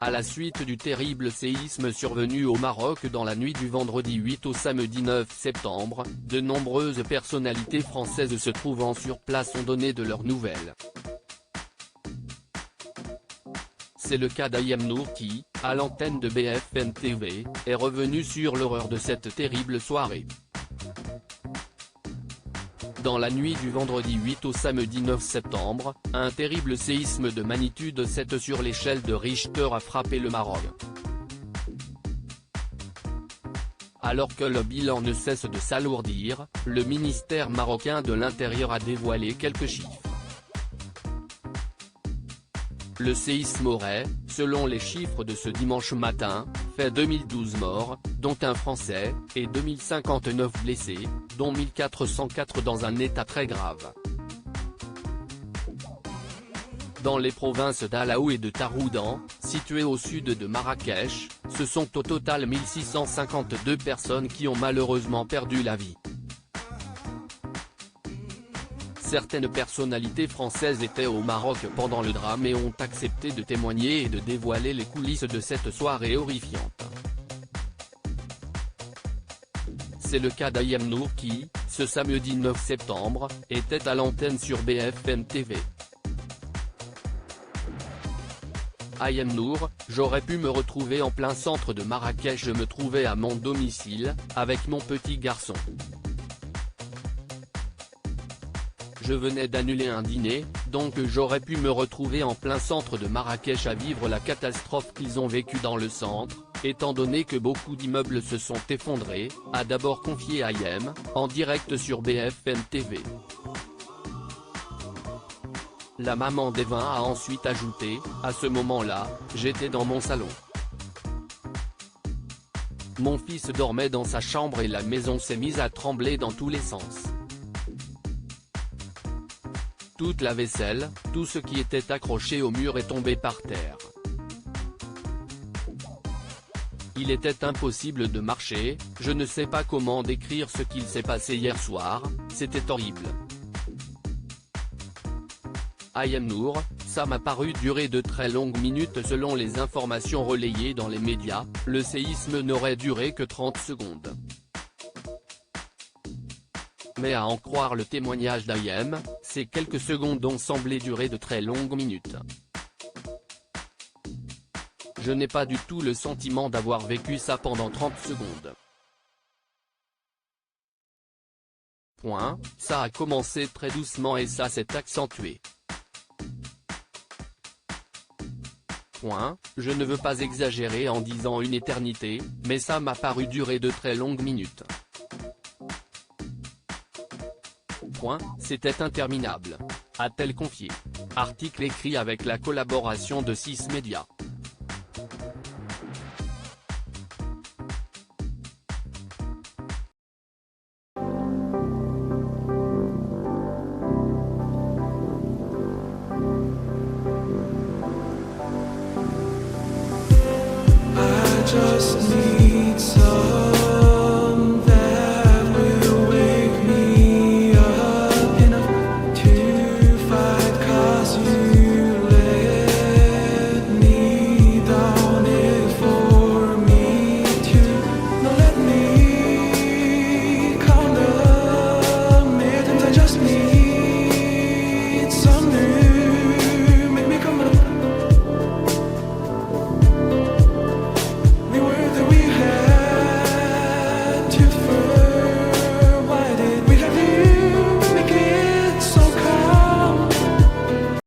À la suite du terrible séisme survenu au Maroc dans la nuit du vendredi 8 au samedi 9 septembre, de nombreuses personnalités françaises se trouvant sur place ont donné de leurs nouvelles. C'est le cas d'Ayem Nour qui, à l'antenne de BFM TV, est revenu sur l'horreur de cette terrible soirée. Dans la nuit du vendredi 8 au samedi 9 septembre, un terrible séisme de magnitude 7 sur l'échelle de Richter a frappé le Maroc. Alors que le bilan ne cesse de s'alourdir, le ministère marocain de l'Intérieur a dévoilé quelques chiffres. Le séisme aurait, selon les chiffres de ce dimanche matin, fait 2012 morts, dont un Français, et 2059 blessés, dont 1404 dans un état très grave. Dans les provinces d'Alaou et de Taroudan, situées au sud de Marrakech, ce sont au total 1652 personnes qui ont malheureusement perdu la vie. Certaines personnalités françaises étaient au Maroc pendant le drame et ont accepté de témoigner et de dévoiler les coulisses de cette soirée horrifiante. C'est le cas d'Ayem Nour qui, ce samedi 9 septembre, était à l'antenne sur BFM TV. Ayem Nour, j'aurais pu me retrouver en plein centre de Marrakech, je me trouvais à mon domicile, avec mon petit garçon. Je venais d'annuler un dîner, donc j'aurais pu me retrouver en plein centre de Marrakech à vivre la catastrophe qu'ils ont vécue dans le centre, étant donné que beaucoup d'immeubles se sont effondrés, a d'abord confié Ayem, en direct sur BFM TV. La maman d'Evin a ensuite ajouté, à ce moment-là, j'étais dans mon salon. Mon fils dormait dans sa chambre et la maison s'est mise à trembler dans tous les sens. Toute la vaisselle, tout ce qui était accroché au mur est tombé par terre. Il était impossible de marcher, je ne sais pas comment décrire ce qu'il s'est passé hier soir, c'était horrible. Ayem Nour, ça m'a paru durer de très longues minutes selon les informations relayées dans les médias, le séisme n'aurait duré que 30 secondes. Mais à en croire le témoignage d'Ayem, ces quelques secondes ont semblé durer de très longues minutes. Je n'ai pas du tout le sentiment d'avoir vécu ça pendant 30 secondes. Ça a commencé très doucement et ça s'est accentué. Je ne veux pas exagérer en disant une éternité, mais ça m'a paru durer de très longues minutes. C'était interminable, a-t-elle confié. Article écrit avec la collaboration de 6 médias. Just